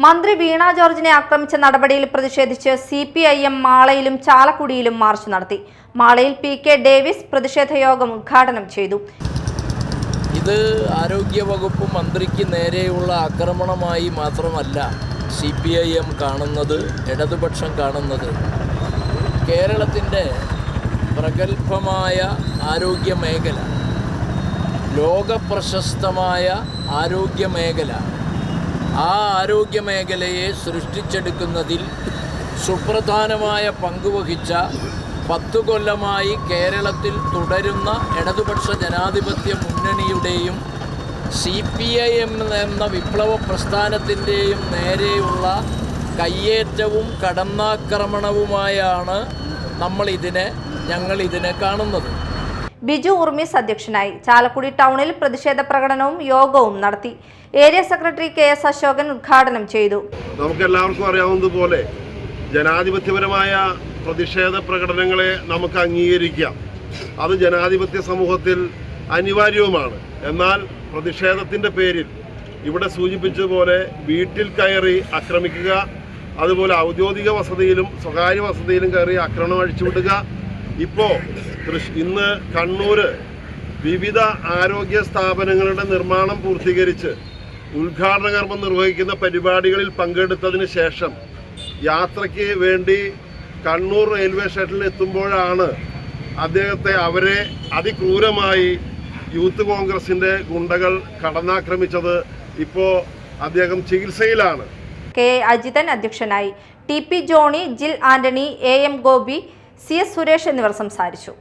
മന്ത്രി വീണ ജോർജിനെ ആക്രമിച്ച നടപടിയിൽ പ്രതിഷേധിച്ച് CPIM മാളയിലും ചാലക്കുടിയിലും മാർച്ച് നടത്തി. മാളയിൽ PK ഡേവിസ് പ്രതിഷേധ യോഗം ഉദ്ഘാടനം ചെയ്തു. ഇത് ആരോഗ്യ വകുപ്പ് മന്ത്രിക്ക് നേരെയുള്ള ആക്രമണമായി മാത്രമല്ല CPIM കാണുന്നത്, ഇടതുപക്ഷം കാണുന്നത്. കേരളത്തിൻ്റെ പ്രഗത്ഭമായ ആരോഗ്യ മേഖല, ലോകപ്രശസ്തമായ ആരോഗ്യ മേഖല, ആ ആരോഗ്യ മേഖലയെ സൃഷ്ടിച്ചെടുക്കുന്നതിൽ സുപ്രധാനമായ പങ്കുവഹിച്ച 10 കൊല്ലമായി കേരളത്തിൽ തുടരുന്ന ഇടതുപക്ഷ ജനാധിപത്യ മുന്നണിയുടെയും CPIM എന്ന വിപ്ലവ പ്രസ്ഥാനത്തിൻ്റെയും നേരെയുള്ള കയ്യേറ്റവും കടന്നാക്രമണവുമായാണ് ഞങ്ങളിതിനെ കാണുന്നത്. ബിജു ഉർമിസ് അധ്യക്ഷനായി. ചാലക്കുടി ടൗണിൽ പ്രതിഷേധ പ്രകടനവും യോഗവും നടത്തി. ഏരിയ സെക്രട്ടറി KS അശോകൻ ഉദ്ഘാടനം ചെയ്തു. നമുക്കെല്ലാവർക്കും അറിയാവുന്നതുപോലെ ജനാധിപത്യപരമായ പ്രതിഷേധ പ്രകടനങ്ങളെ നമുക്ക് അംഗീകരിക്കാം. അത് ജനാധിപത്യ സമൂഹത്തിൽ അനിവാര്യവുമാണ്. എന്നാൽ പ്രതിഷേധത്തിൻ്റെ പേരിൽ ഇവിടെ സൂചിപ്പിച്ചതുപോലെ വീട്ടിൽ കയറി ആക്രമിക്കുക, അതുപോലെ ഔദ്യോഗിക വസതിയിലും സ്വകാര്യ വസതിയിലും കയറി ആക്രമണം അഴിച്ചുവിടുക. ഇപ്പോൾ ഇന്ന് കണ്ണൂർ വിവിധ ആരോഗ്യ സ്ഥാപനങ്ങളുടെ നിർമ്മാണം പൂർത്തീകരിച്ച് ഉദ്ഘാടന കർമ്മം നിർവഹിക്കുന്ന പരിപാടികളിൽ പങ്കെടുത്തതിന് ശേഷം യാത്രയ്ക്ക് വേണ്ടി കണ്ണൂർ റെയിൽവേ സ്റ്റേഷനിൽ എത്തുമ്പോഴാണ് അവരെ അതിക്രൂരമായി യൂത്ത് കോൺഗ്രസിൻ്റെ ഗുണ്ടകൾ കടന്നാക്രമിച്ചത്. ഇപ്പോൾ അദ്ദേഹം ചികിത്സയിലാണ്. K. അജിതൻ അധ്യക്ഷനായി. TP Johnny, Jal Antony, AM Gopi, CS Suresh എന്നിവർ സംസാരിച്ചു.